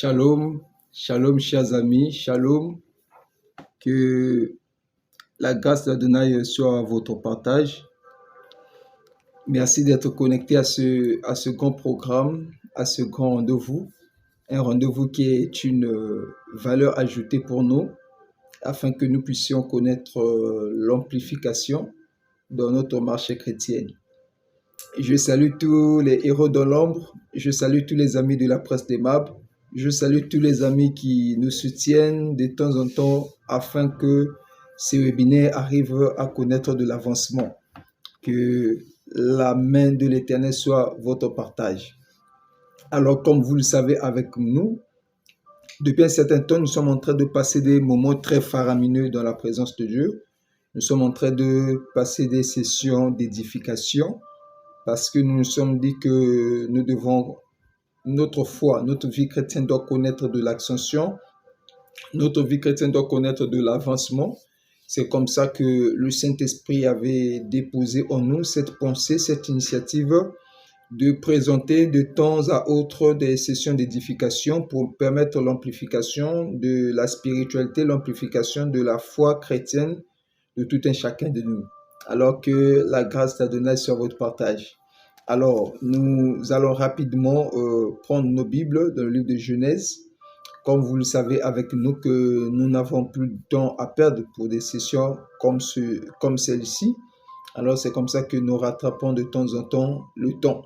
Shalom, shalom chers amis, shalom, que la grâce d'Adonai soit à votre partage. Merci d'être connecté à ce grand programme, à ce grand rendez-vous, un rendez-vous qui est une valeur ajoutée pour nous, afin que nous puissions connaître l'amplification dans notre marche chrétienne. Je salue tous les héros de l'ombre, je salue tous les amis de la presse des MAB, je salue tous les amis qui nous soutiennent de temps en temps afin que ces webinaires arrivent à connaître de l'avancement. Que la main de l'Éternel soit votre partage. Alors, comme vous le savez avec nous, depuis un certain temps, nous sommes en train de passer des moments très faramineux dans la présence de Dieu. Nous sommes en train de passer des sessions d'édification parce que nous nous sommes dit que nous devons, notre foi, notre vie chrétienne doit connaître de l'ascension, notre vie chrétienne doit connaître de l'avancement. C'est comme ça que le Saint-Esprit avait déposé en nous cette pensée, cette initiative de présenter de temps à autre des sessions d'édification pour permettre l'amplification de la spiritualité, l'amplification de la foi chrétienne de tout un chacun de nous. Alors que la grâce d'Adonai soit votre partage. Alors, nous allons rapidement prendre nos Bibles dans le livre de Genèse. Comme vous le savez avec nous que nous n'avons plus de temps à perdre pour des sessions comme celle-ci. Alors, c'est comme ça que nous rattrapons de temps en temps le temps.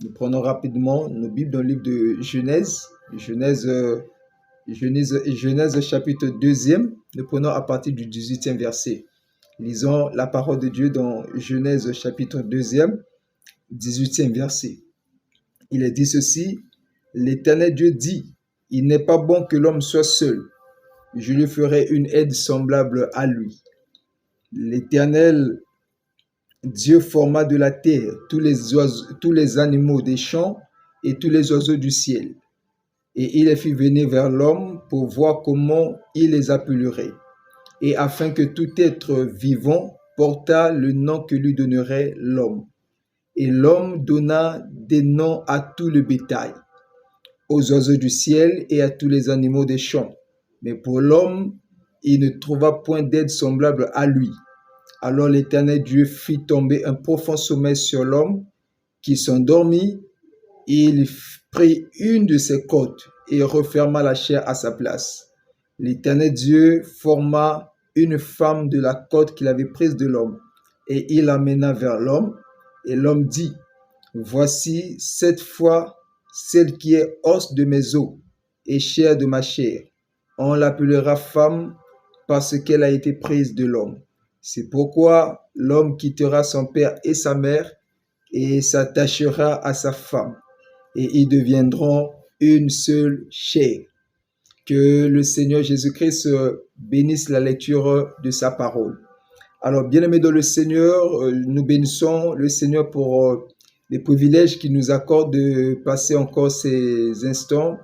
Nous prenons rapidement nos Bibles dans le livre de Genèse. Genèse chapitre 2e. Nous prenons à partir du 18e verset. Lisons la parole de Dieu dans Genèse chapitre 2e, 18e verset. Il est dit ceci: l'Éternel Dieu dit, il n'est pas bon que l'homme soit seul. Je lui ferai une aide semblable à lui. L'Éternel Dieu forma de la terre tous les animaux des champs et tous les oiseaux du ciel. Et il les fit venir vers l'homme pour voir comment il les appellerait. Et afin que tout être vivant portât le nom que lui donnerait l'homme. Et l'homme donna des noms à tout le bétail, aux oiseaux du ciel et à tous les animaux des champs. Mais pour l'homme, il ne trouva point d'aide semblable à lui. Alors l'Éternel Dieu fit tomber un profond sommeil sur l'homme qui s'endormit. Il prit une de ses côtes et referma la chair à sa place. L'Éternel Dieu forma une femme de la côte qu'il avait prise de l'homme et il l'amena vers l'homme. Et l'homme dit, voici cette fois celle qui est os de mes os et chair de ma chair. On l'appellera femme parce qu'elle a été prise de l'homme. C'est pourquoi l'homme quittera son père et sa mère et s'attachera à sa femme. Et ils deviendront une seule chair. Que le Seigneur Jésus-Christ bénisse la lecture de sa parole. Alors, bien-aimés dans le Seigneur, nous bénissons le Seigneur pour les privilèges qu'il nous accorde de passer encore ces instants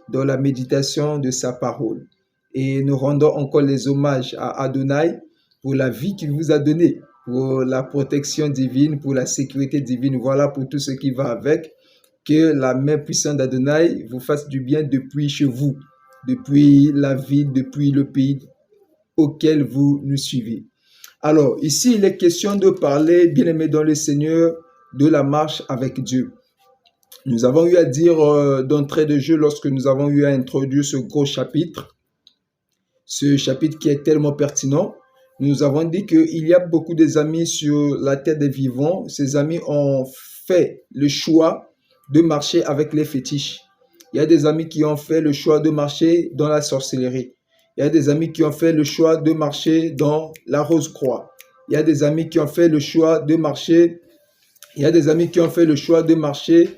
dans la méditation de sa parole. Et nous rendons encore les hommages à Adonai pour la vie qu'il vous a donnée, pour la protection divine, pour la sécurité divine. Voilà pour tout ce qui va avec. Que la main puissante d'Adonai vous fasse du bien depuis chez vous, depuis la ville, depuis le pays auquel vous nous suivez. Alors, ici, il est question de parler, bien-aimés dans le Seigneur, de la marche avec Dieu. Nous avons eu à dire d'entrée de jeu lorsque nous avons eu à introduire ce gros chapitre, ce chapitre qui est tellement pertinent. Nous avons dit qu'il y a beaucoup d'amis sur la terre des vivants. Ces amis ont fait le choix de marcher avec les fétiches. Il y a des amis qui ont fait le choix de marcher dans la sorcellerie. Il y a des amis qui ont fait le choix de marcher dans la rose-croix. Il y a des amis qui ont fait le choix de marcher. Il y a des amis qui ont fait le choix de marcher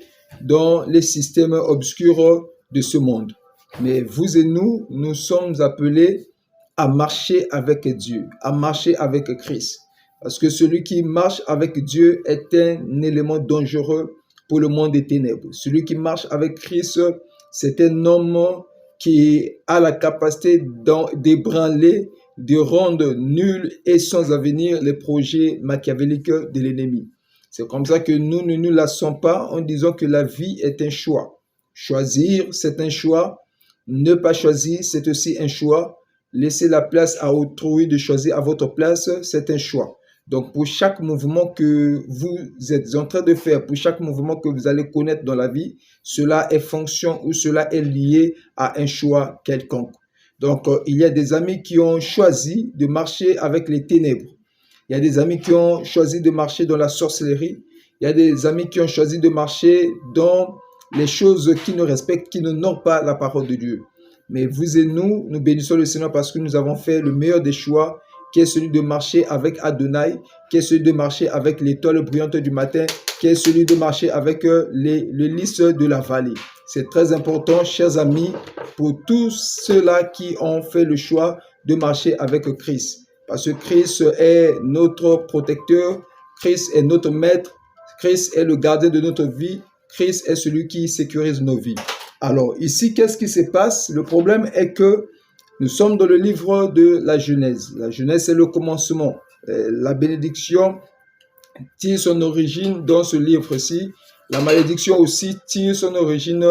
dans les systèmes obscurs de ce monde. Mais vous et nous, nous sommes appelés à marcher avec Dieu, à marcher avec Christ. Parce que celui qui marche avec Dieu est un élément dangereux pour le monde des ténèbres. Celui qui marche avec Christ, c'est un homme qui a la capacité d'ébranler, de rendre nuls et sans avenir les projets machiavéliques de l'ennemi. C'est comme ça que nous ne nous lassons pas en disant que la vie est un choix. Choisir, c'est un choix. Ne pas choisir, c'est aussi un choix. Laisser la place à autrui de choisir à votre place, c'est un choix. Donc, pour chaque mouvement que vous êtes en train de faire, pour chaque mouvement que vous allez connaître dans la vie, cela est fonction ou cela est lié à un choix quelconque. Donc, il y a des amis qui ont choisi de marcher avec les ténèbres. Il y a des amis qui ont choisi de marcher dans la sorcellerie. Il y a des amis qui ont choisi de marcher dans les choses qui ne respectent, qui n'honorent pas la parole de Dieu. Mais vous et nous, nous bénissons le Seigneur parce que nous avons fait le meilleur des choix, qui est celui de marcher avec Adonai, qui est celui de marcher avec l'étoile brillante du matin, qui est celui de marcher avec le lys de la vallée. C'est très important, chers amis, pour tous ceux-là qui ont fait le choix de marcher avec Christ. Parce que Christ est notre protecteur, Christ est notre maître, Christ est le gardien de notre vie, Christ est celui qui sécurise nos vies. Alors ici, qu'est-ce qui se passe? Le problème est que nous sommes dans le livre de la Genèse. La Genèse, c'est le commencement. La bénédiction tire son origine dans ce livre-ci. La malédiction aussi tire son origine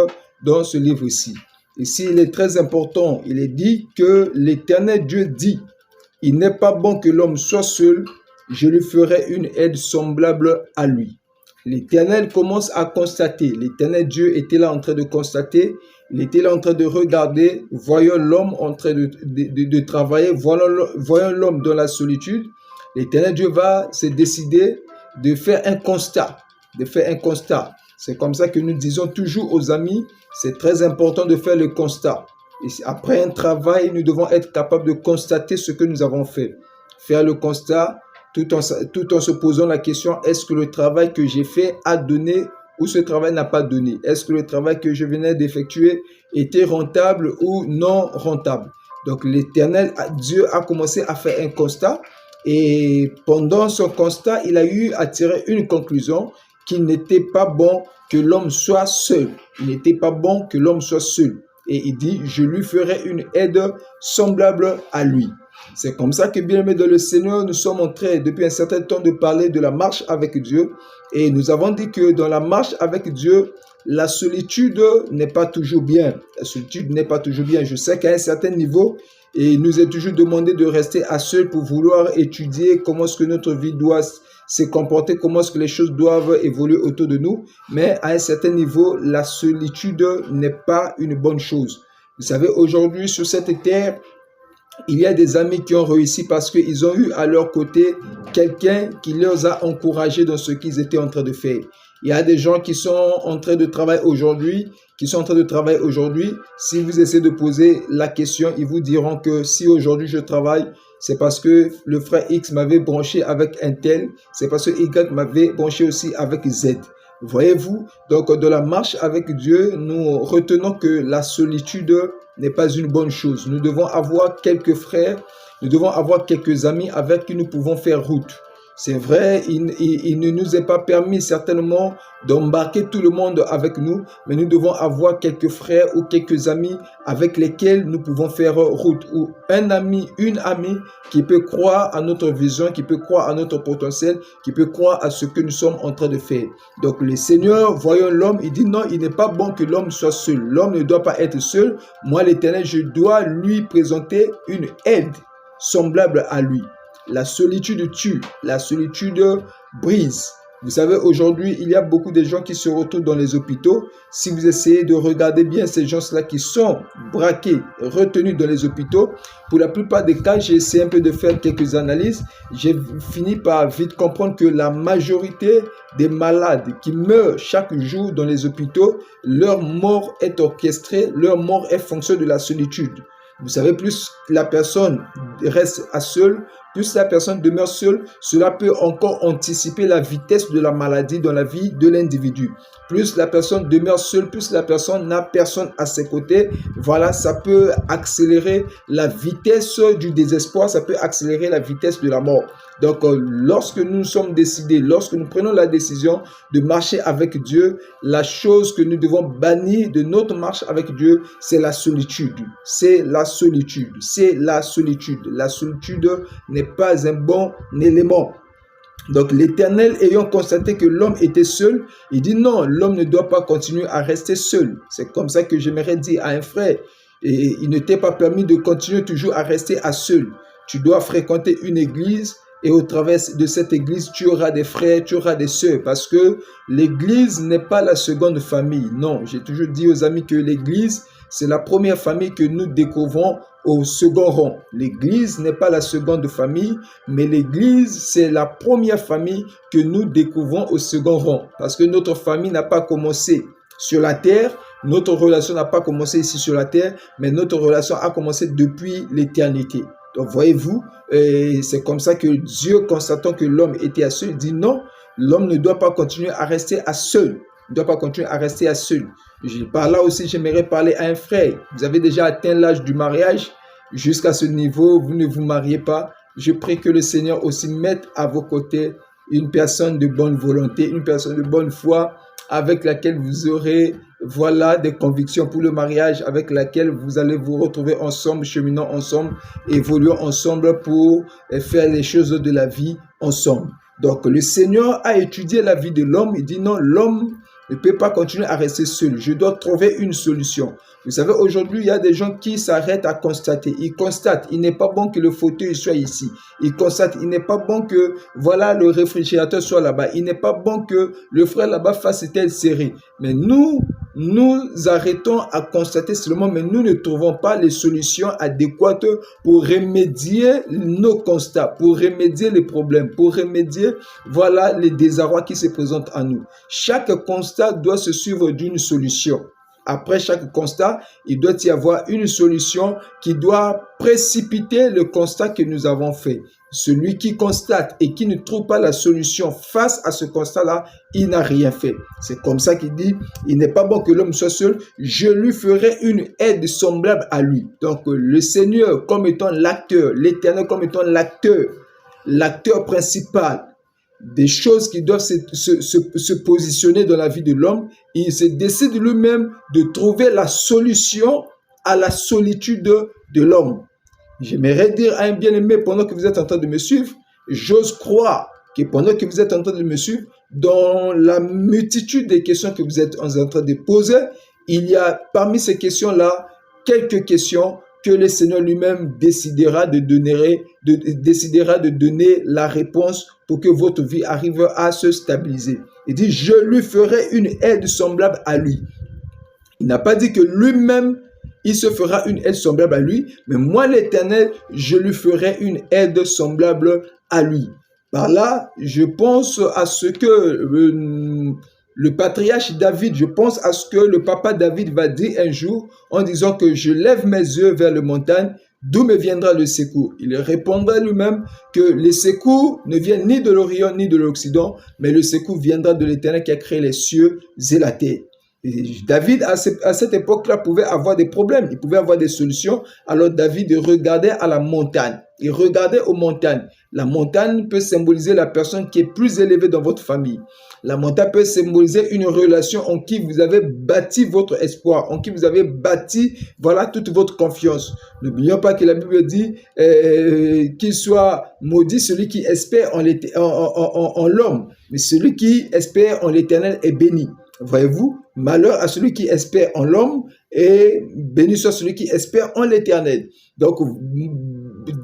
dans ce livre-ci. Ici, il est très important. Il est dit que l'Éternel Dieu dit, « Il n'est pas bon que l'homme soit seul, je lui ferai une aide semblable à lui. » L'Éternel commence à constater. L'Éternel Dieu était là en train de constater. Il était là en train de regarder, voyant l'homme en train de travailler, voyant l'homme dans la solitude. L'Éternel Dieu va se décider de faire un constat. C'est comme ça que nous disons toujours aux amis, c'est très important de faire le constat. Et après un travail, nous devons être capables de constater ce que nous avons fait. Faire le constat tout en se posant la question, est-ce que le travail que j'ai fait a donné ou ce travail n'a pas donné? Est-ce que le travail que je venais d'effectuer était rentable ou non rentable? Donc l'Éternel, Dieu a commencé à faire un constat et pendant son constat, il a eu à tirer une conclusion qu'il n'était pas bon que l'homme soit seul. Il n'était pas bon que l'homme soit seul. Et il dit, je lui ferai une aide semblable à lui. C'est comme ça que, bien aimés dans le Seigneur, nous sommes en train depuis un certain temps de parler de la marche avec Dieu. Et nous avons dit que dans la marche avec Dieu, la solitude n'est pas toujours bien. La solitude n'est pas toujours bien. Je sais qu'à un certain niveau, il nous est toujours demandé de rester à seul pour vouloir étudier comment est-ce que notre vie doit se comporter, comment est-ce que les choses doivent évoluer autour de nous. Mais à un certain niveau, la solitude n'est pas une bonne chose. Vous savez, aujourd'hui, sur cette terre, il y a des amis qui ont réussi parce qu'ils ont eu à leur côté quelqu'un qui les a encouragés dans ce qu'ils étaient en train de faire. Il y a des gens qui sont en train de travailler aujourd'hui, Si vous essayez de poser la question, ils vous diront que si aujourd'hui je travaille, c'est parce que le frère X m'avait branché avec un tel, c'est parce que Y m'avait branché aussi avec Z. Voyez-vous, donc de la marche avec Dieu, nous retenons que la solitude n'est pas une bonne chose. Nous devons avoir quelques frères, nous devons avoir quelques amis avec qui nous pouvons faire route. C'est vrai, il ne nous est pas permis certainement d'embarquer tout le monde avec nous, mais nous devons avoir quelques frères ou quelques amis avec lesquels nous pouvons faire route. Ou un ami, une amie qui peut croire à notre vision, qui peut croire à notre potentiel, qui peut croire à ce que nous sommes en train de faire. Donc le Seigneur, voyant l'homme, il dit non, il n'est pas bon que l'homme soit seul. L'homme ne doit pas être seul. Moi, l'Éternel, je dois lui présenter une aide semblable à lui. La solitude tue, la solitude brise. Vous savez, aujourd'hui, il y a beaucoup de gens qui se retrouvent dans les hôpitaux. Si vous essayez de regarder bien ces gens-là qui sont braqués, retenus dans les hôpitaux, pour la plupart des cas, j'ai essayé un peu de faire quelques analyses. J'ai fini par vite comprendre que la majorité des malades qui meurent chaque jour dans les hôpitaux, leur mort est orchestrée, leur mort est fonction de la solitude. Vous savez, plus la personne reste seule, plus la personne demeure seule, cela peut encore anticiper la vitesse de la maladie dans la vie de l'individu. Plus la personne demeure seule, plus la personne n'a personne à ses côtés. Voilà, ça peut accélérer la vitesse du désespoir, ça peut accélérer la vitesse de la mort. Donc, lorsque nous sommes décidés, lorsque nous prenons la décision de marcher avec Dieu, la chose que nous devons bannir de notre marche avec Dieu, c'est la solitude. C'est la solitude. C'est la solitude. La solitude n'est pas un bon élément. Donc l'Éternel, ayant constaté que l'homme était seul, il dit non, l'homme ne doit pas continuer à rester seul. C'est comme ça que j'aimerais dire à un frère. Et il ne t'est pas permis de continuer toujours à rester à seul. Tu dois fréquenter une église et au travers de cette église, tu auras des frères, tu auras des sœurs parce que l'église n'est pas la seconde famille. Non, j'ai toujours dit aux amis que l'église, c'est la première famille que nous découvrons au second rang. L'église n'est pas la seconde famille, mais l'église, c'est la première famille que nous découvrons au second rang parce que notre famille n'a pas commencé sur la terre. Notre relation n'a pas commencé ici sur la terre, mais notre relation a commencé depuis l'éternité. Donc, voyez-vous, c'est comme ça que Dieu, constatant que l'homme était à seul, dit non, l'homme ne doit pas continuer à rester à seul. Il ne doit pas continuer à rester à seul. Par là aussi, j'aimerais parler à un frère. Vous avez déjà atteint l'âge du mariage. Jusqu'à ce niveau, vous ne vous mariez pas. Je prie que le Seigneur aussi mette à vos côtés une personne de bonne volonté, une personne de bonne foi, avec laquelle vous aurez des convictions pour le mariage, avec laquelle vous allez vous retrouver ensemble, cheminant ensemble, évoluant ensemble pour faire les choses de la vie ensemble. Donc le Seigneur a étudié la vie de l'homme. Il dit non, l'homme ne peut pas continuer à rester seul. Je dois trouver une solution. Vous savez, aujourd'hui, il y a des gens qui s'arrêtent à constater. Ils constatent, il n'est pas bon que le fauteuil soit ici. Ils constatent, il n'est pas bon que, le réfrigérateur soit là-bas. Il n'est pas bon que le frère là-bas fasse telle série. Mais nous arrêtons à constater seulement, mais nous ne trouvons pas les solutions adéquates pour remédier nos constats, pour remédier les problèmes, pour remédier, les désarrois qui se présentent à nous. Chaque constat doit se suivre d'une solution. Après chaque constat, il doit y avoir une solution qui doit précipiter le constat que nous avons fait. Celui qui constate et qui ne trouve pas la solution face à ce constat-là, il n'a rien fait. C'est comme ça qu'il dit, il n'est pas bon que l'homme soit seul, je lui ferai une aide semblable à lui. Donc le Seigneur comme étant l'acteur, l'Éternel comme étant l'acteur principal des choses qui doivent se positionner dans la vie de l'homme, il se décide lui-même de trouver la solution à la solitude de l'homme. J'aimerais dire à un bien-aimé, pendant que vous êtes en train de me suivre, j'ose croire que pendant que vous êtes en train de me suivre, dans la multitude des questions que vous êtes en train de poser, il y a parmi ces questions-là quelques questions que le Seigneur lui-même décidera de donner la réponse pour que votre vie arrive à se stabiliser. Il dit, je lui ferai une aide semblable à lui. Il n'a pas dit que lui-même, il se fera une aide semblable à lui, mais moi, l'Éternel, je lui ferai une aide semblable à lui. Par là, je pense à ce que le patriarche David, je pense à ce que le papa David va dire un jour en disant que je lève mes yeux vers les montagnes, d'où me viendra le secours? Il répondra lui-même que le secours ne vient ni de l'Orient ni de l'Occident, mais le secours viendra de l'Éternel qui a créé les cieux et la terre. Et David, à cette époque-là, pouvait avoir des problèmes, il pouvait avoir des solutions. Alors David regardait à la montagne, il regardait aux montagnes. La montagne peut symboliser la personne qui est plus élevée dans votre famille. La montagne peut symboliser une relation en qui vous avez bâti votre espoir, en qui vous avez bâti, toute votre confiance. N'oublions pas que la Bible dit qu'il soit maudit celui qui espère en l'homme, mais celui qui espère en l'Éternel est béni. Voyez-vous, malheur à celui qui espère en l'homme et béni soit celui qui espère en l'Éternel. Donc,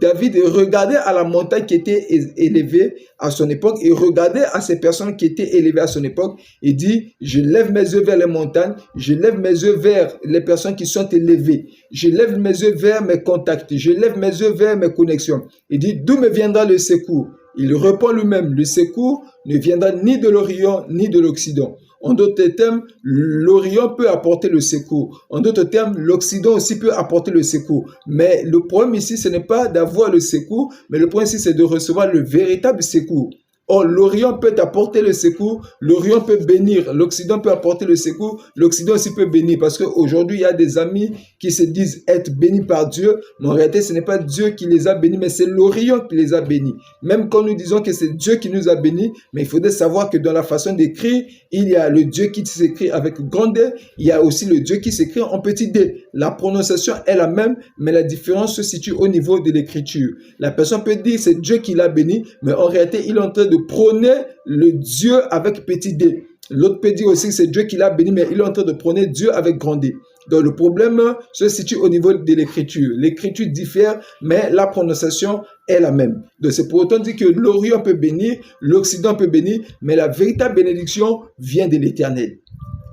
David regardait à la montagne qui était élevée à son époque et regardait à ces personnes qui étaient élevées à son époque et dit, je lève mes yeux vers les montagnes, je lève mes yeux vers les personnes qui sont élevées, je lève mes yeux vers mes contacts, je lève mes yeux vers mes connexions. Il dit, d'où me viendra le secours? Il répond lui-même, le secours ne viendra ni de l'Orient ni de l'Occident. En d'autres termes, l'Orient peut apporter le secours. En d'autres termes, l'Occident aussi peut apporter le secours. Mais le problème ici, ce n'est pas d'avoir le secours, mais le problème ici, c'est de recevoir le véritable secours. Or, l'Orient peut apporter le secours, l'Orient peut bénir, l'Occident peut apporter le secours, l'Occident aussi peut bénir. Parce qu'aujourd'hui, il y a des amis qui se disent être bénis par Dieu, mais en réalité, ce n'est pas Dieu qui les a bénis, mais c'est l'Orient qui les a bénis. Même quand nous disons que c'est Dieu qui nous a bénis, mais il faudrait savoir que dans la façon d'écrire, il y a le Dieu qui s'écrit avec grand D, il y a aussi le Dieu qui s'écrit en petit d. La prononciation est la même, mais la différence se situe au niveau de l'écriture. La personne peut dire c'est Dieu qui l'a béni, mais en réalité, il est en train de prôner le Dieu avec petit d. L'autre peut dire aussi que c'est Dieu qui l'a béni, mais il est en train de prôner Dieu avec grandeur. Donc le problème se situe au niveau de l'écriture. L'écriture diffère, mais la prononciation est la même. Donc c'est pour autant dire que l'Orient peut bénir, l'Occident peut bénir, mais la véritable bénédiction vient de l'Éternel.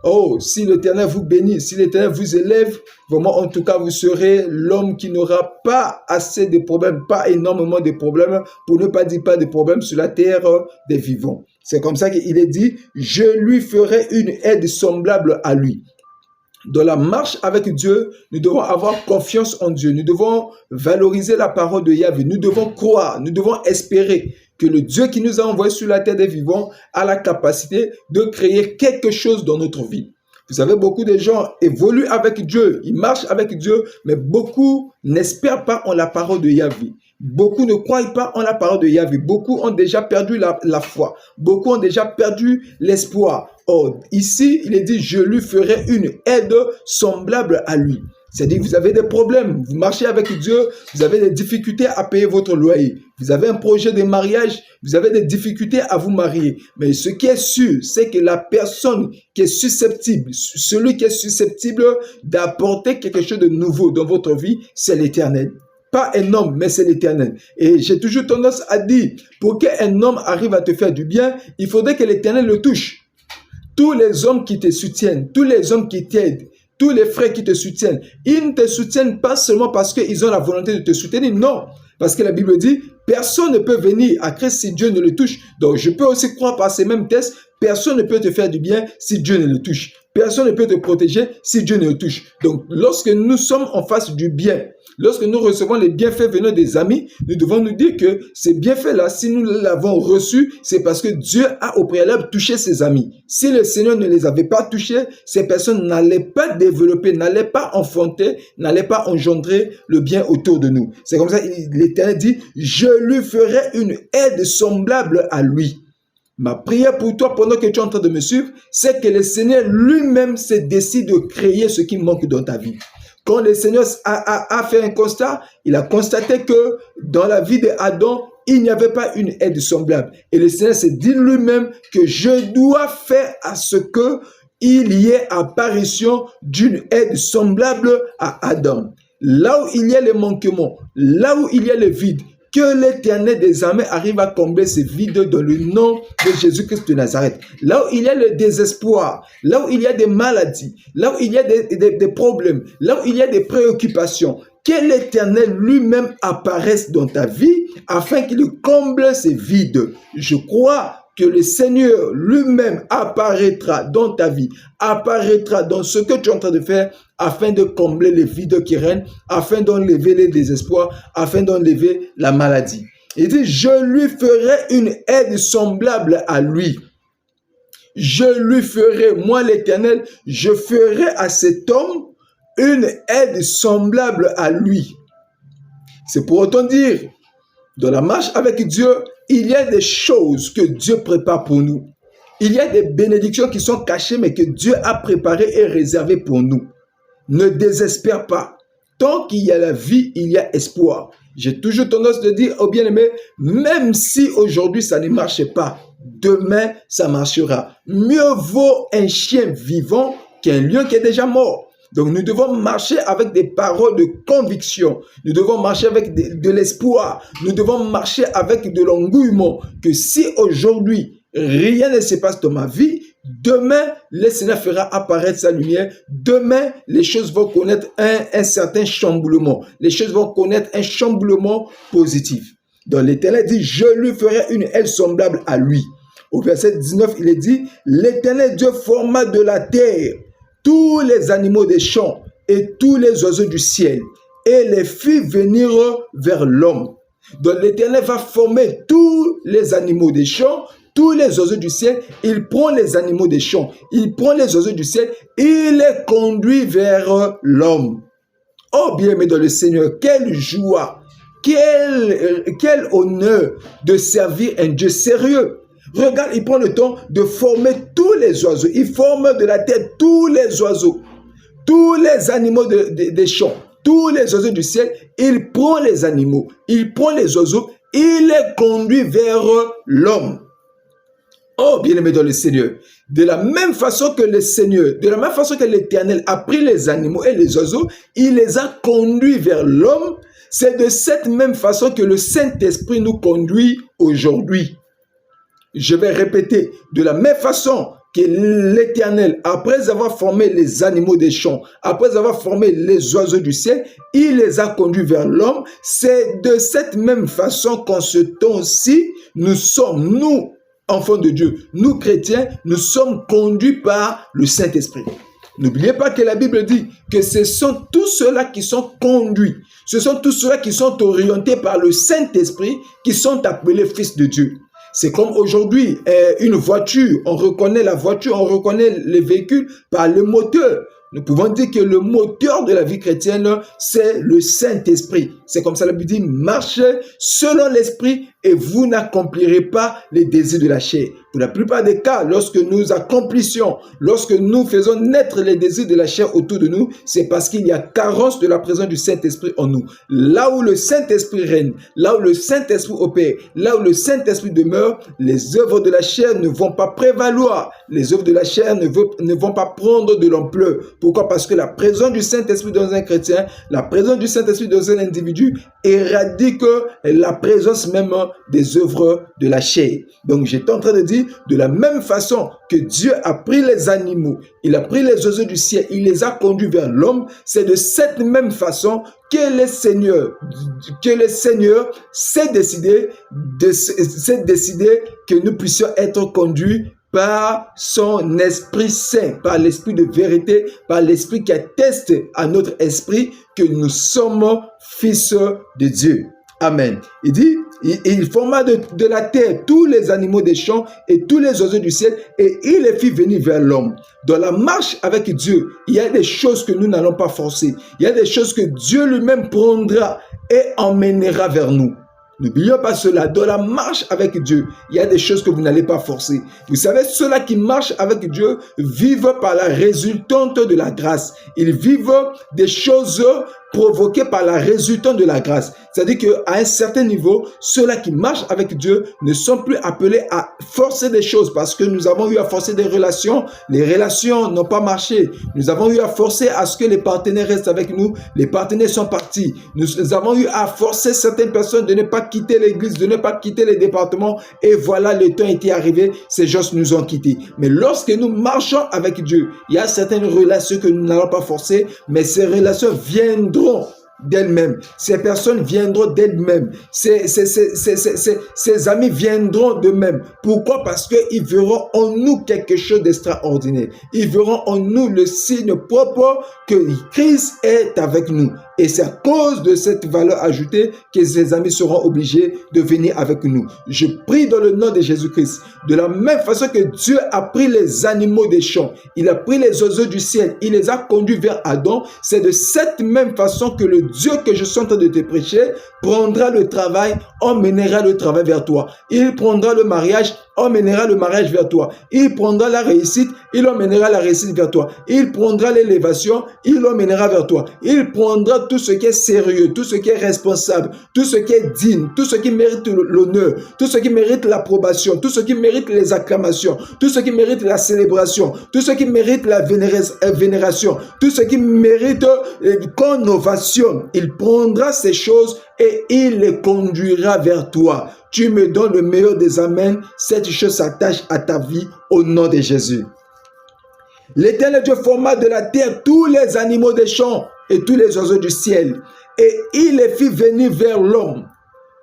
Oh, si l'Éternel vous bénit, si l'Éternel vous élève, vraiment, en tout cas, vous serez l'homme qui n'aura pas assez de problèmes, pas énormément de problèmes, pour ne pas dire pas de problèmes sur la terre des vivants. C'est comme ça qu'il est dit, je lui ferai une aide semblable à lui. Dans la marche avec Dieu, nous devons avoir confiance en Dieu. Nous devons valoriser la parole de Yahvé. Nous devons croire, nous devons espérer que le Dieu qui nous a envoyés sur la terre des vivants a la capacité de créer quelque chose dans notre vie. Vous savez, beaucoup de gens évoluent avec Dieu, ils marchent avec Dieu, mais beaucoup n'espèrent pas en la parole de Yahvé. Beaucoup ne croient pas en la parole de Yahvé. Beaucoup ont déjà perdu la foi. Beaucoup ont déjà perdu l'espoir. Or, ici, il est dit, je lui ferai une aide semblable à lui. C'est-à-dire, vous avez des problèmes, vous marchez avec Dieu, vous avez des difficultés à payer votre loyer. Vous avez un projet de mariage, vous avez des difficultés à vous marier. Mais ce qui est sûr, c'est que la personne qui est susceptible, celui qui est susceptible d'apporter quelque chose de nouveau dans votre vie, c'est l'Éternel. Pas un homme, mais c'est l'Éternel. Et j'ai toujours tendance à dire, pour qu'un homme arrive à te faire du bien, il faudrait que l'Éternel le touche. Tous les hommes qui te soutiennent, tous les hommes qui t'aident, tous les frères qui te soutiennent, ils ne te soutiennent pas seulement parce qu'ils ont la volonté de te soutenir, non. Parce que la Bible dit, personne ne peut venir à Christ si Dieu ne le touche. Donc je peux aussi croire par ces mêmes tests, personne ne peut te faire du bien si Dieu ne le touche. Personne ne peut te protéger si Dieu ne le touche. Donc lorsque nous sommes en face du bien, lorsque nous recevons les bienfaits venant des amis, nous devons nous dire que ces bienfaits-là, si nous l'avons reçu, c'est parce que Dieu a au préalable touché ses amis. Si le Seigneur ne les avait pas touchés, ces personnes n'allaient pas développer, n'allaient pas enfanter, n'allaient pas engendrer le bien autour de nous. C'est comme ça que l'Éternel dit, je lui ferai une aide semblable à lui. Ma prière pour toi pendant que tu es en train de me suivre, c'est que le Seigneur lui-même se décide de créer ce qui manque dans ta vie. Quand le Seigneur a fait un constat, il a constaté que dans la vie d'Adam, il n'y avait pas une aide semblable. Et le Seigneur s'est dit lui-même que je dois faire à ce qu'il y ait apparition d'une aide semblable à Adam. Là où il y a les manquements, là où il y a le vide, que l'Éternel des armées arrive à combler ces vides dans le nom de Jésus-Christ de Nazareth. Là où il y a le désespoir, là où il y a des maladies, là où il y a des problèmes, là où il y a des préoccupations, que l'Éternel lui-même apparaisse dans ta vie afin qu'il comble ces vides. Je crois que le Seigneur lui-même apparaîtra dans ta vie, apparaîtra dans ce que tu es en train de faire afin de combler les vides qui règnent, afin d'enlever les désespoirs, afin d'enlever la maladie. Il dit, je lui ferai une aide semblable à lui. Je lui ferai, moi l'Éternel, je ferai à cet homme une aide semblable à lui. C'est pour autant dire, dans la marche avec Dieu, il y a des choses que Dieu prépare pour nous. Il y a des bénédictions qui sont cachées, mais que Dieu a préparées et réservées pour nous. Ne désespère pas. Tant qu'il y a la vie, il y a espoir. J'ai toujours tendance de dire aux bien-aimés, même si aujourd'hui ça ne marche pas, demain ça marchera. Mieux vaut un chien vivant qu'un lion qui est déjà mort. Donc nous devons marcher avec des paroles de conviction. Nous devons marcher avec de l'espoir. Nous devons marcher avec de l'engouement. Que si aujourd'hui rien ne se passe dans ma vie, demain le Seigneur fera apparaître sa lumière. Demain les choses vont connaître un certain chamboulement. Les choses vont connaître un chamboulement positif. Donc l'Éternel dit, je lui ferai une aile semblable à lui. Au verset 19, il est dit, l'Éternel Dieu forma de la terre tous les animaux des champs et tous les oiseaux du ciel, et les fit venir vers l'homme. Donc l'Éternel va former tous les animaux des champs, tous les oiseaux du ciel. Il prend les animaux des champs, il prend les oiseaux du ciel, il les conduit vers l'homme. Oh bien-aimé dans le Seigneur, quelle joie, quel honneur de servir un Dieu sérieux. Regarde, il prend le temps de former tous les oiseaux. Il forme de la terre tous les oiseaux, tous les animaux des champs, tous les oiseaux du ciel. Il prend les animaux, il prend les oiseaux, il les conduit vers l'homme. Oh, bien-aimé dans le Seigneur, de la même façon que le Seigneur, de la même façon que l'Éternel a pris les animaux et les oiseaux, il les a conduits vers l'homme. C'est de cette même façon que le Saint-Esprit nous conduit aujourd'hui. Je vais répéter, de la même façon que l'Éternel, après avoir formé les animaux des champs, après avoir formé les oiseaux du ciel, il les a conduits vers l'homme. C'est de cette même façon qu'en ce temps-ci, nous sommes, nous, enfants de Dieu, nous chrétiens, nous sommes conduits par le Saint-Esprit. N'oubliez pas que la Bible dit que ce sont tous ceux-là qui sont conduits, ce sont tous ceux-là qui sont orientés par le Saint-Esprit, qui sont appelés fils de Dieu. C'est comme aujourd'hui, une voiture, on reconnaît la voiture, on reconnaît les véhicules par le moteur. Nous pouvons dire que le moteur de la vie chrétienne, c'est le Saint-Esprit. C'est comme ça la Bible dit, marchez selon l'Esprit et vous n'accomplirez pas les désirs de la chair. Pour la plupart des cas, lorsque nous accomplissions, lorsque nous faisons naître les désirs de la chair autour de nous, c'est parce qu'il y a carence de la présence du Saint-Esprit en nous. Là où le Saint-Esprit règne, là où le Saint-Esprit opère, là où le Saint-Esprit demeure, les œuvres de la chair ne vont pas prévaloir. Les œuvres de la chair ne vont pas prendre de l'ampleur. Pourquoi? Parce que la présence du Saint-Esprit dans un chrétien, la présence du Saint-Esprit dans un individu éradique la présence même des œuvres de la chair. Donc j'étais en train de dire, de la même façon que Dieu a pris les animaux, il a pris les oiseaux du ciel, il les a conduits vers l'homme, c'est de cette même façon que le Seigneur s'est décidé que nous puissions être conduits par son Esprit Saint, par l'Esprit de vérité, par l'Esprit qui atteste à notre esprit que nous sommes fils de Dieu. Amen. Il dit, il forma de la terre tous les animaux des champs et tous les oiseaux du ciel et il les fit venir vers l'homme. Dans la marche avec Dieu, il y a des choses que nous n'allons pas forcer. Il y a des choses que Dieu lui-même prendra et emmènera vers nous. N'oublions pas cela, dans la marche avec Dieu, il y a des choses que vous n'allez pas forcer. Vous savez, ceux-là qui marchent avec Dieu vivent par la résultante de la grâce. Ils vivent des choses provoquées par la résultante de la grâce. C'est-à-dire qu'à un certain niveau, ceux-là qui marchent avec Dieu ne sont plus appelés à forcer des choses parce que nous avons eu à forcer des relations. Les relations n'ont pas marché. Nous avons eu à forcer à ce que les partenaires restent avec nous. Les partenaires sont partis. Nous avons eu à forcer certaines personnes de ne pas quitter l'église, de ne pas quitter les départements. Et voilà, le temps était arrivé. Ces gens nous ont quittés. Mais lorsque nous marchons avec Dieu, il y a certaines relations que nous n'allons pas forcer, mais ces relations viendront d'elles-mêmes. Ces personnes viendront d'elles-mêmes. Ces amis viendront d'eux-mêmes. Pourquoi? Parce qu'ils verront en nous quelque chose d'extraordinaire. Ils verront en nous le signe propre que Christ est avec nous. Et c'est à cause de cette valeur ajoutée que ces amis seront obligés de venir avec nous. Je prie dans le nom de Jésus-Christ. De la même façon que Dieu a pris les animaux des champs, il a pris les oiseaux du ciel, il les a conduits vers Adam. C'est de cette même façon que le Dieu que je suis en train de te prêcher prendra le travail, emmènera le travail vers toi. Il prendra le mariage, emmènera le mariage vers toi. Il prendra la réussite, il emmènera la réussite vers toi. Il prendra l'élévation, il emmènera vers toi. Il prendra tout ce qui est sérieux, tout ce qui est responsable, tout ce qui est digne, tout ce qui mérite l'honneur, tout ce qui mérite l'approbation, tout ce qui mérite les acclamations, tout ce qui mérite la célébration, tout ce qui mérite la vénération, tout ce qui mérite qu'on ovation. Il prendra ces choses et il les conduira vers toi. Tu me donnes le meilleur des amens. Cette chose s'attache à ta vie au nom de Jésus. L'Éternel Dieu forma de la terre tous les animaux des champs et tous les oiseaux du ciel, et il les fit venir vers l'homme.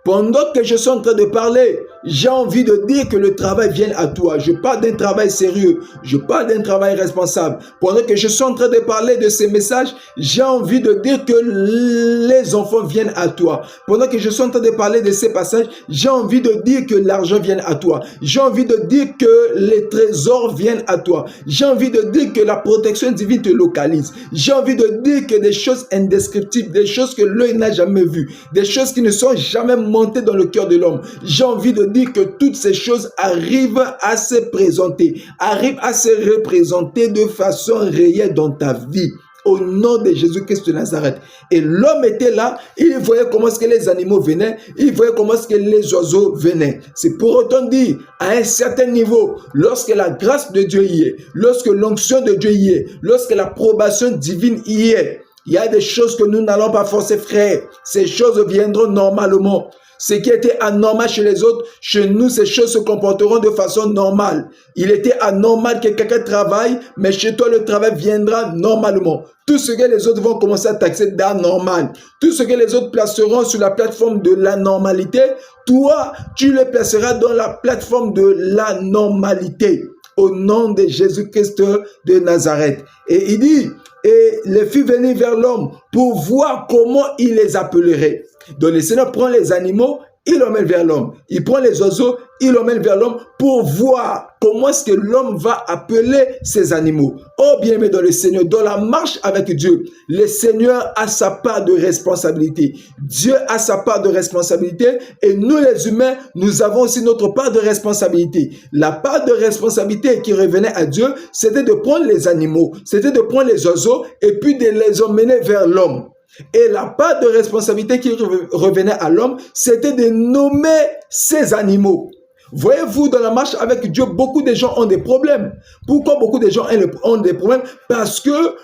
Pendant que je suis en train de parler, j'ai envie de dire que le travail vienne à toi. Je parle d'un travail sérieux. Je parle d'un travail responsable. Pendant que je suis en train de parler de ces messages, j'ai envie de dire que les enfants viennent à toi. Pendant que je suis en train de parler de ces passages, j'ai envie de dire que l'argent vienne à toi. J'ai envie de dire que les trésors viennent à toi. J'ai envie de dire que la protection divine te localise. J'ai envie de dire que des choses indescriptibles, des choses que l'œil n'a jamais vues, des choses qui ne sont jamais montées dans le cœur de l'homme. J'ai envie de dire que toutes ces choses arrivent à se présenter, arrivent à se représenter de façon réelle dans ta vie. au nom de Jésus-Christ de Nazareth. Et l'homme était là, il voyait comment est-ce que les animaux venaient, il voyait comment est-ce que les oiseaux venaient. C'est pour autant dire, à un certain niveau, lorsque la grâce de Dieu y est, lorsque l'onction de Dieu y est, lorsque l'approbation divine y est, il y a des choses que nous n'allons pas forcer, frère. Ces choses viendront normalement. Ce qui était anormal chez les autres, chez nous, ces choses se comporteront de façon normale. Il était anormal que quelqu'un travaille, mais chez toi, le travail viendra normalement. Tout ce que les autres vont commencer à taxer d'anormal, tout ce que les autres placeront sur la plateforme de la normalité, toi, tu les placeras dans la plateforme de la normalité. Au nom de Jésus-Christ de Nazareth. Et il dit, et les fit venir vers l'homme pour voir comment il les appellerait. Donc le Seigneur prend les animaux, il l'emmène vers l'homme. Il prend les oiseaux, il l'emmène vers l'homme pour voir comment est-ce que l'homme va appeler ces animaux. Oh bien-aimé dans le Seigneur, dans la marche avec Dieu, le Seigneur a sa part de responsabilité. Dieu a sa part de responsabilité et nous les humains, nous avons aussi notre part de responsabilité. La part de responsabilité qui revenait à Dieu, c'était de prendre les animaux, c'était de prendre les oiseaux et puis de les emmener vers l'homme. Et la part de responsabilité qui revenait à l'homme, c'était de nommer ces animaux. Voyez-vous, dans la marche avec Dieu, beaucoup de gens ont des problèmes. Pourquoi beaucoup de gens ont des problèmes? Parce que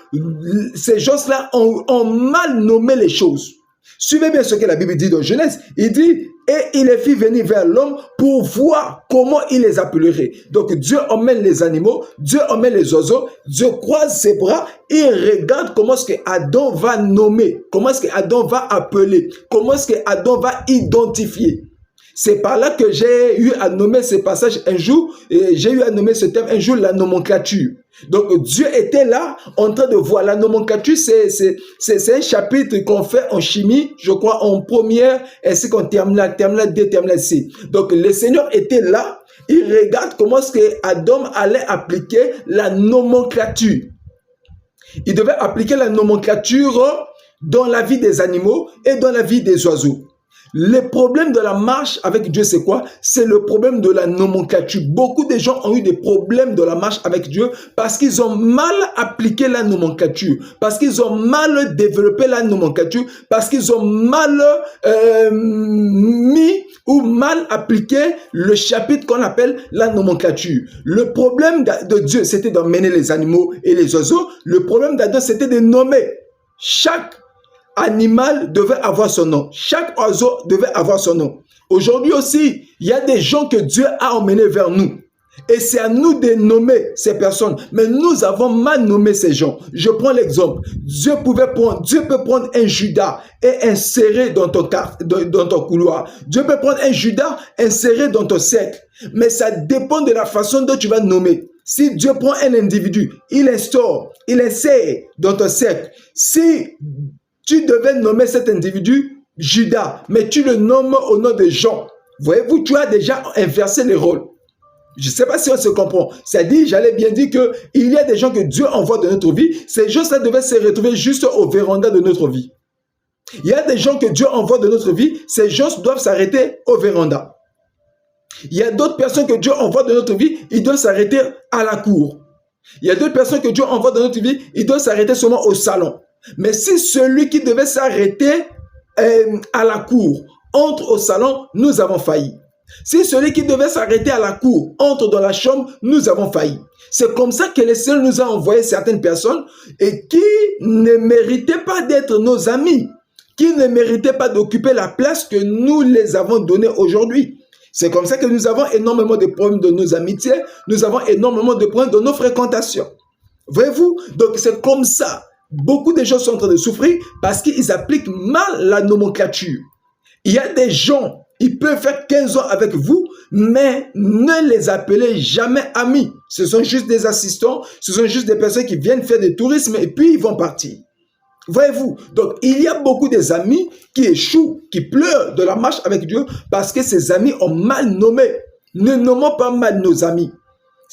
ces gens-là ont mal nommé les choses. Suivez bien ce que la Bible dit dans Genèse. Il dit, et il les fit venir vers l'homme pour voir comment il les appellerait. Donc Dieu emmène les animaux, Dieu emmène les oiseaux, Dieu croise ses bras, il regarde comment est-ce que Adam va nommer, comment est-ce que Adam va appeler, comment est-ce que Adam va identifier. C'est par là que j'ai eu à nommer ce passage un jour, et j'ai eu à nommer ce thème un jour, la nomenclature. Donc Dieu était là en train de voir. La nomenclature, c'est un chapitre qu'on fait en chimie, je crois en première, ainsi qu'en terminale 2, terminale C. Donc le Seigneur était là, il regarde comment est-ce que Adam allait appliquer la nomenclature. Il devait appliquer la nomenclature dans la vie des animaux et dans la vie des oiseaux. Le problème de la marche avec Dieu, c'est quoi? C'est le problème de la nomenclature. Beaucoup de gens ont eu des problèmes de la marche avec Dieu parce qu'ils ont mal appliqué la nomenclature, parce qu'ils ont mal développé la nomenclature, parce qu'ils ont mal mis ou mal appliqué le chapitre qu'on appelle la nomenclature. Le problème de Dieu, c'était d'emmener les animaux et les oiseaux. Le problème d'Adam, c'était de nommer. Chaque animal devait avoir son nom. Chaque oiseau devait avoir son nom. Aujourd'hui aussi, il y a des gens que Dieu a emmenés vers nous. Et c'est à nous de nommer ces personnes. Mais nous avons mal nommé ces gens. Je prends l'exemple. Dieu peut prendre un Judas et insérer dans ton couloir. Dieu peut prendre un Judas, insérer dans ton cercle. Mais ça dépend de la façon dont tu vas nommer. Si Dieu prend un individu, il instaure, il insère dans ton cercle. Si tu devais nommer cet individu Judas, mais tu le nommes au nom de Jean. Voyez-vous, tu as déjà inversé les rôles. Je ne sais pas si on se comprend. C'est-à-dire, j'allais bien dire qu'il y a des gens que Dieu envoie dans notre vie. Ces gens-là devaient se retrouver juste au véranda de notre vie. Il y a des gens que Dieu envoie dans notre vie. Ces gens doivent s'arrêter au véranda. Il y a d'autres personnes que Dieu envoie dans notre vie. Ils doivent s'arrêter à la cour. Il y a d'autres personnes que Dieu envoie dans notre vie. Ils doivent s'arrêter seulement au salon. Mais si celui qui devait s'arrêter à la cour entre au salon, nous avons failli. Si celui qui devait s'arrêter à la cour entre dans la chambre, nous avons failli. C'est comme ça que le Seigneur nous a envoyé certaines personnes et qui ne méritaient pas d'être nos amis, qui ne méritaient pas d'occuper la place que nous les avons donnée aujourd'hui. C'est comme ça que nous avons énormément de problèmes de nos amitiés, nous avons énormément de problèmes de nos fréquentations. Voyez-vous? Donc c'est comme ça. Beaucoup de gens sont en train de souffrir parce qu'ils appliquent mal la nomenclature. Il y a des gens, ils peuvent faire 15 ans avec vous, mais ne les appelez jamais amis. Ce sont juste des assistants, ce sont juste des personnes qui viennent faire du tourisme et puis ils vont partir. Voyez-vous, donc il y a beaucoup des amis qui échouent, qui pleurent de la marche avec Dieu parce que ces amis ont mal nommé. Ne nommons pas mal nos amis.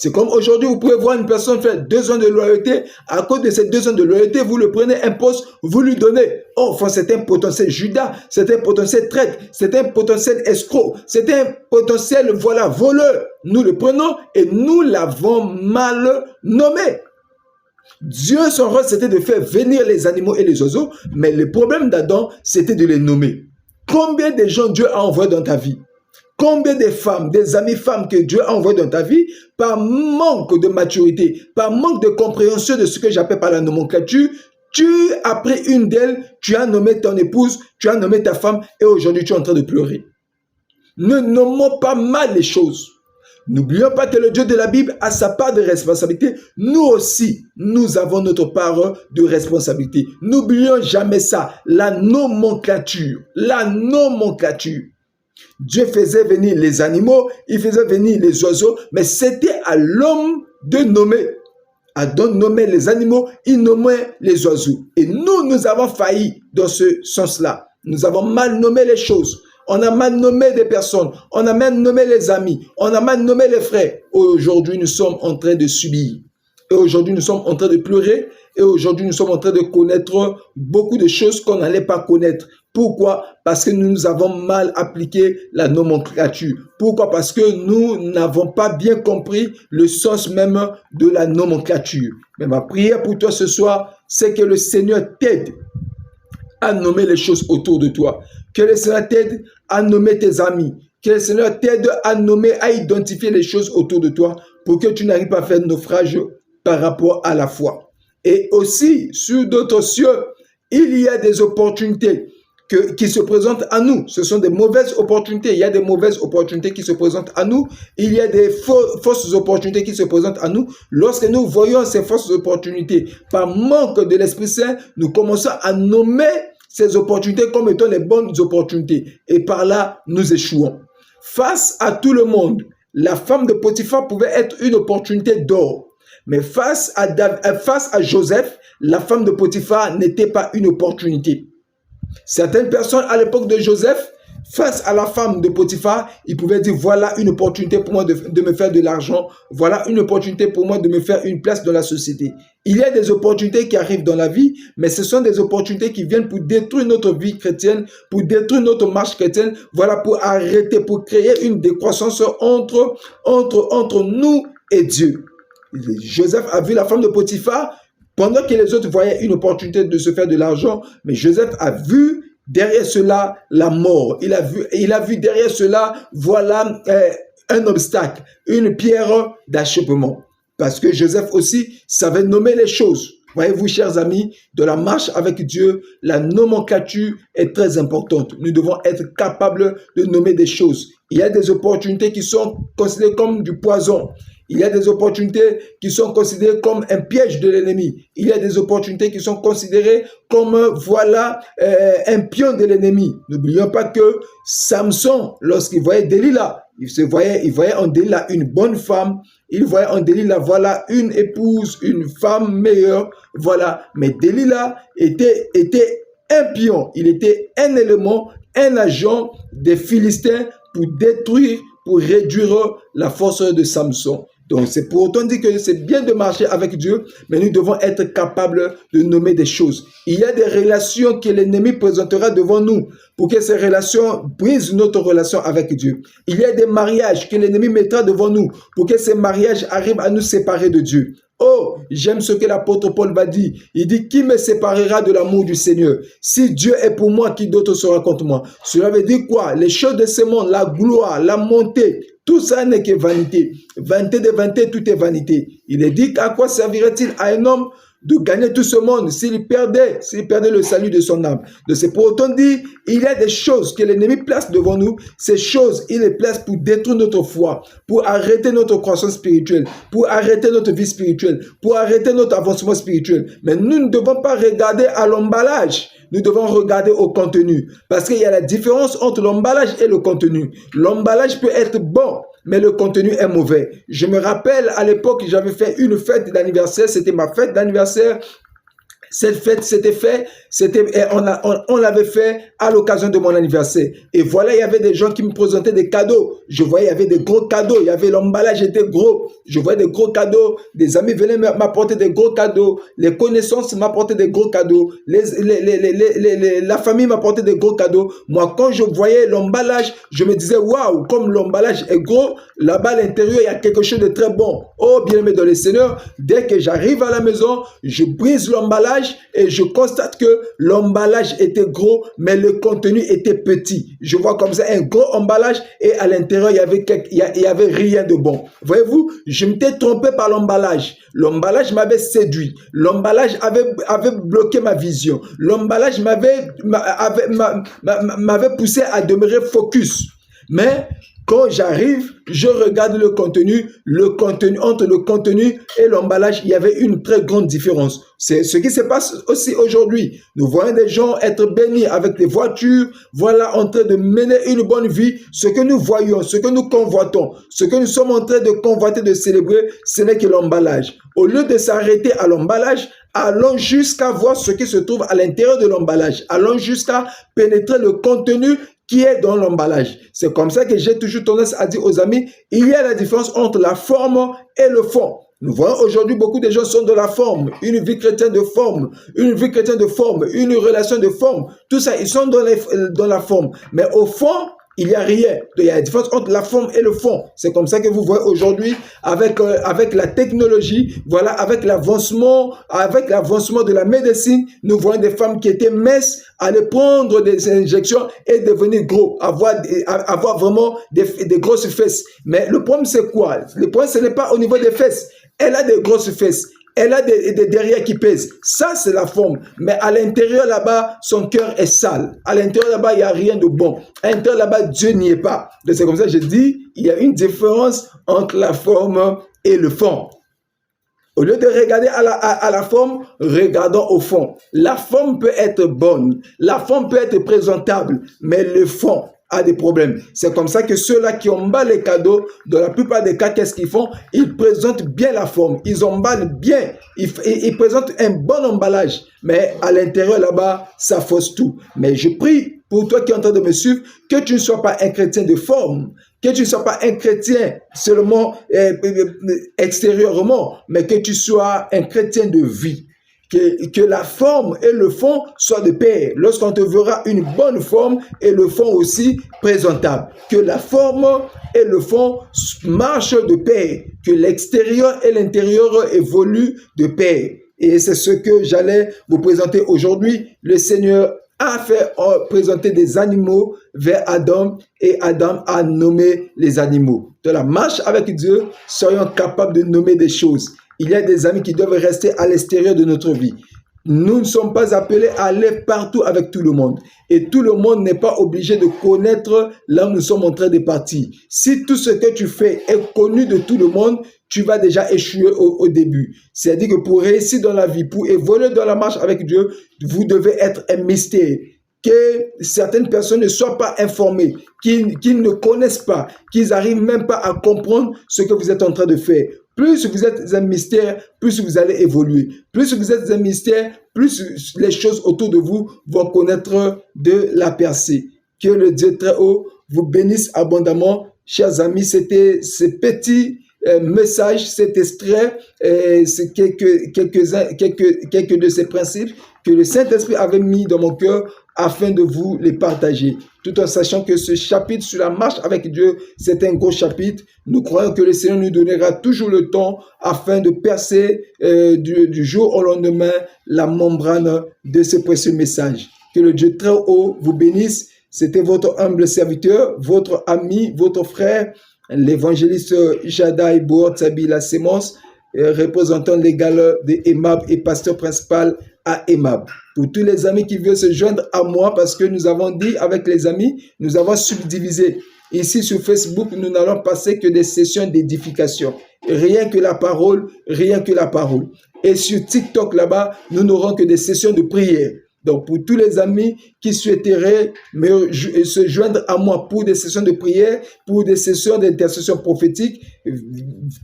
C'est comme aujourd'hui, vous pouvez voir une personne faire 2 ans de loyauté. À cause de ces 2 ans de loyauté, vous le prenez un poste, vous lui donnez. Oh, enfin, c'est un potentiel Judas, c'est un potentiel traître, c'est un potentiel escroc, c'est un potentiel, voleur. Nous le prenons et nous l'avons mal nommé. Dieu, son rôle, c'était de faire venir les animaux et les oiseaux, mais le problème d'Adam, c'était de les nommer. Combien de gens Dieu a envoyé dans ta vie? Combien de femmes, des amies femmes que Dieu a envoyées dans ta vie, par manque de maturité, par manque de compréhension de ce que j'appelle par la nomenclature, tu as pris une d'elles, tu as nommé ton épouse, tu as nommé ta femme, et aujourd'hui tu es en train de pleurer. Ne nommons pas mal les choses. N'oublions pas que le Dieu de la Bible a sa part de responsabilité. Nous aussi, nous avons notre part de responsabilité. N'oublions jamais ça, la nomenclature. La nomenclature. Dieu faisait venir les animaux, il faisait venir les oiseaux, mais c'était à l'homme de nommer. Adam nommait les animaux, il nommait les oiseaux. Et nous avons failli dans ce sens-là. Nous avons mal nommé les choses. On a mal nommé des personnes. On a mal nommé les amis. On a mal nommé les frères. Aujourd'hui, nous sommes en train de subir. Et aujourd'hui, nous sommes en train de pleurer. Et aujourd'hui, nous sommes en train de connaître beaucoup de choses qu'on n'allait pas connaître. Pourquoi? Parce que nous avons mal appliqué la nomenclature. Pourquoi? Parce que nous n'avons pas bien compris le sens même de la nomenclature. Mais ma prière pour toi ce soir, c'est que le Seigneur t'aide à nommer les choses autour de toi. Que le Seigneur t'aide à nommer tes amis. Que le Seigneur t'aide à nommer, à identifier les choses autour de toi pour que tu n'arrives pas à faire naufrage par rapport à la foi. Et aussi, sur d'autres cieux, il y a des opportunités qui se présentent à nous. Ce sont des mauvaises opportunités. Il y a des mauvaises opportunités qui se présentent à nous. Il y a des fausses opportunités qui se présentent à nous. Lorsque nous voyons ces fausses opportunités, par manque de l'Esprit Saint, nous commençons à nommer ces opportunités comme étant les bonnes opportunités. Et par là, nous échouons. Face à tout le monde, la femme de Potiphar pouvait être une opportunité d'or. Mais face à Joseph, la femme de Potiphar n'était pas une opportunité. Certaines personnes à l'époque de Joseph, face à la femme de Potiphar, ils pouvaient dire voilà une opportunité pour moi de me faire de l'argent, voilà une opportunité pour moi de me faire une place dans la société. Il y a des opportunités qui arrivent dans la vie, mais ce sont des opportunités qui viennent pour détruire notre vie chrétienne, pour détruire notre marche chrétienne, voilà, pour arrêter, pour créer une décroissance entre nous et Dieu. Joseph a vu la femme de Potiphar, pendant que les autres voyaient une opportunité de se faire de l'argent, mais Joseph a vu derrière cela la mort. Il a vu derrière cela, voilà, un obstacle, une pierre d'achoppement. Parce que Joseph aussi savait nommer les choses. Voyez-vous, chers amis, dans la marche avec Dieu, la nomenclature est très importante. Nous devons être capables de nommer des choses. Il y a des opportunités qui sont considérées comme du poison. Il y a des opportunités qui sont considérées comme un piège de l'ennemi. Il y a des opportunités qui sont considérées comme, voilà, un pion de l'ennemi. N'oublions pas que Samson, lorsqu'il voyait Delilah, il voyait en Delilah une bonne femme. Il voyait en Delilah, voilà, une épouse, une femme meilleure. Voilà. Mais Delilah était un pion. Il était un élément, un agent des Philistins pour détruire, pour réduire la force de Samson. Donc, c'est pour autant dire que c'est bien de marcher avec Dieu, mais nous devons être capables de nommer des choses. Il y a des relations que l'ennemi présentera devant nous pour que ces relations brisent notre relation avec Dieu. Il y a des mariages que l'ennemi mettra devant nous pour que ces mariages arrivent à nous séparer de Dieu. Oh, j'aime ce que l'apôtre Paul va dire. Il dit, qui me séparera de l'amour du Seigneur? Si Dieu est pour moi, qui d'autre sera contre moi? Cela veut dire quoi? Les choses de ce monde, la gloire, la montée, tout ça n'est que vanité. Vanité de vanité, tout est vanité. Il est dit qu'à quoi servirait-il à un homme de gagner tout ce monde s'il perdait le salut de son âme? Donc c'est pour autant dire, il y a des choses que l'ennemi place devant nous. Ces choses, il les place pour détruire notre foi, pour arrêter notre croissance spirituelle, pour arrêter notre vie spirituelle, pour arrêter notre avancement spirituel. Mais nous ne devons pas regarder à l'emballage. Nous devons regarder au contenu. Parce qu'il y a la différence entre l'emballage et le contenu. L'emballage peut être bon, mais le contenu est mauvais. Je me rappelle, à l'époque, j'avais fait une fête d'anniversaire. C'était ma fête d'anniversaire. Cette fête, on l'avait fait à l'occasion de mon anniversaire. Et voilà, il y avait des gens qui me présentaient des cadeaux. Je voyais, il y avait des gros cadeaux. Il y avait l'emballage était gros. Je voyais des gros cadeaux. Des amis venaient m'apporter des gros cadeaux. Les connaissances m'apportaient des gros cadeaux. La famille m'apportait des gros cadeaux. Moi, quand je voyais l'emballage, je me disais, waouh, comme l'emballage est gros, là-bas à l'intérieur, il y a quelque chose de très bon. Oh, bien-aimé dans le Seigneur, dès que j'arrive à la maison, je brise l'emballage et je constate que l'emballage était gros, mais le contenu était petit. Je vois comme ça un gros emballage et à l'intérieur, il y avait rien de bon. Voyez-vous, je m'étais trompé par l'emballage. L'emballage m'avait séduit. L'emballage avait bloqué ma vision. L'emballage m'avait poussé à demeurer focus. Mais quand j'arrive, je regarde le contenu, entre le contenu et l'emballage, il y avait une très grande différence. C'est ce qui se passe aussi aujourd'hui. Nous voyons des gens être bénis avec des voitures, voilà, en train de mener une bonne vie. Ce que nous voyons, ce que nous convoitons, ce que nous sommes en train de convoiter, de célébrer, ce n'est que l'emballage. Au lieu de s'arrêter à l'emballage, allons jusqu'à voir ce qui se trouve à l'intérieur de l'emballage. Allons jusqu'à pénétrer le contenu qui est dans l'emballage. C'est comme ça que j'ai toujours tendance à dire aux amis, il y a la différence entre la forme et le fond. Nous voyons aujourd'hui beaucoup de gens sont dans la forme, une vie chrétienne de forme, une vie chrétienne de forme, une relation de forme. Tout ça, ils sont dans la forme. Mais au fond, il n'y a rien. Il y a la différence entre la forme et le fond. C'est comme ça que vous voyez aujourd'hui avec la technologie, voilà, avec l'avancement de la médecine, nous voyons des femmes qui étaient minces aller prendre des injections et devenir gros, avoir vraiment des grosses fesses. Mais le problème, c'est quoi? Le problème, ce n'est pas au niveau des fesses. Elle a des grosses fesses. Elle a des derrière qui pèsent. Ça, c'est la forme. Mais à l'intérieur, là-bas, son cœur est sale. À l'intérieur, là-bas, il n'y a rien de bon. À l'intérieur, là-bas, Dieu n'y est pas. Donc, c'est comme ça que je dis, il y a une différence entre la forme et le fond. Au lieu de regarder à la forme, regardons au fond. La forme peut être bonne. La forme peut être présentable. Mais le fond a des problèmes. C'est comme ça que ceux-là qui emballent les cadeaux, dans la plupart des cas, qu'est-ce qu'ils font? Ils présentent bien la forme. Ils emballent bien. Ils présentent un bon emballage. Mais à l'intérieur, là-bas, ça fausse tout. Mais je prie pour toi qui es en train de me suivre, que tu ne sois pas un chrétien de forme, que tu ne sois pas un chrétien seulement extérieurement, mais que tu sois un chrétien de vie. Que la forme et le fond soient de pair. Lorsqu'on te verra une bonne forme et le fond aussi présentable. Que la forme et le fond marchent de pair. Que l'extérieur et l'intérieur évoluent de pair. Et c'est ce que j'allais vous présenter aujourd'hui. Le Seigneur a fait présenter des animaux vers Adam et Adam a nommé les animaux. Dans la marche avec Dieu, soyons capables de nommer des choses. Il y a des amis qui doivent rester à l'extérieur de notre vie. Nous ne sommes pas appelés à aller partout avec tout le monde. Et tout le monde n'est pas obligé de connaître là où nous sommes en train de partir. Si tout ce que tu fais est connu de tout le monde, tu vas déjà échouer au début. C'est-à-dire que pour réussir dans la vie, pour évoluer dans la marche avec Dieu, vous devez être un mystère. Que certaines personnes ne soient pas informées, qu'ils ne connaissent pas, qu'ils n'arrivent même pas à comprendre ce que vous êtes en train de faire. Plus vous êtes un mystère, plus vous allez évoluer. Plus vous êtes un mystère, plus les choses autour de vous vont connaître de la percée. Que le Dieu très haut vous bénisse abondamment. Chers amis, c'était ce petit message, cet extrait, c'est quelques de ces principes que le Saint-Esprit avait mis dans mon cœur afin de vous les partager. Tout en sachant que ce chapitre sur la marche avec Dieu, c'est un gros chapitre. Nous croyons que le Seigneur nous donnera toujours le temps afin de percer du jour au lendemain la membrane de ce précieux message. Que le Dieu très haut vous bénisse. C'était votre humble serviteur, votre ami, votre frère, l'évangéliste Jadaï Bouortsabi La Sémence, représentant légal de EMAB et pasteur principal à EMAB. Pour tous les amis qui veulent se joindre à moi, parce que nous avons dit avec les amis, nous avons subdivisé. Ici sur Facebook, nous n'allons passer que des sessions d'édification. Rien que la parole, rien que la parole. Et sur TikTok là-bas, nous n'aurons que des sessions de prière. Donc, pour tous les amis qui souhaiteraient se joindre à moi pour des sessions de prière, pour des sessions d'intercession prophétique,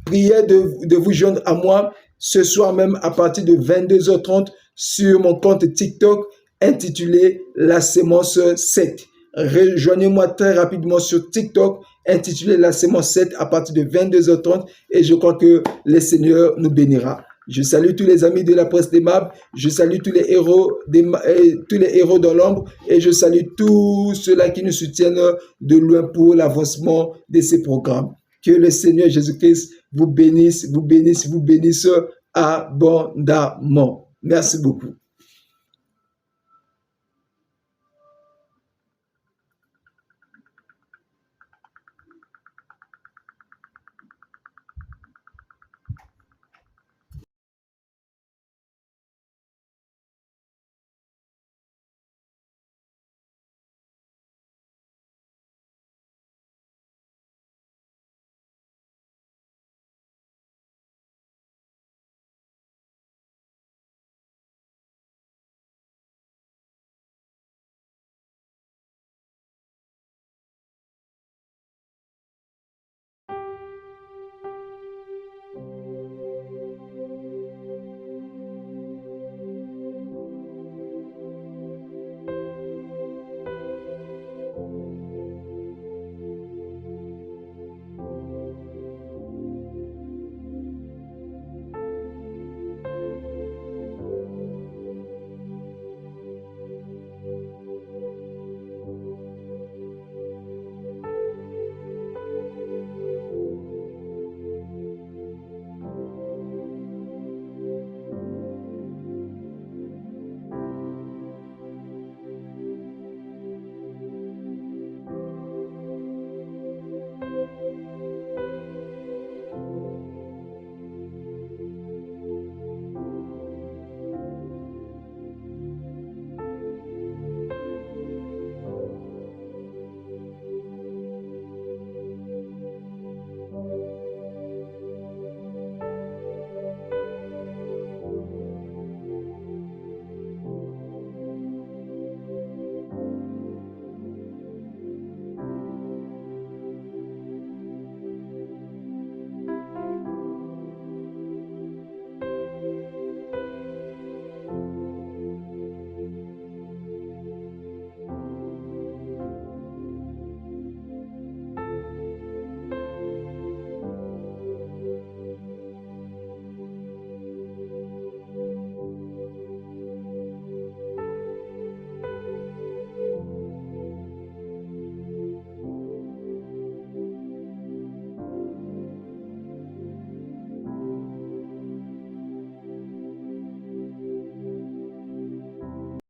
priez de vous joindre à moi ce soir même à partir de 22h30 sur mon compte TikTok intitulé La Sémence 7. Rejoignez-moi très rapidement sur TikTok intitulé La Sémence 7 à partir de 22h30 et je crois que le Seigneur nous bénira. Je salue tous les amis de la presse des Mab, je salue tous les héros dans l'ombre et je salue tous ceux-là qui nous soutiennent de loin pour l'avancement de ces programmes. Que le Seigneur Jésus-Christ vous bénisse abondamment. Merci beaucoup.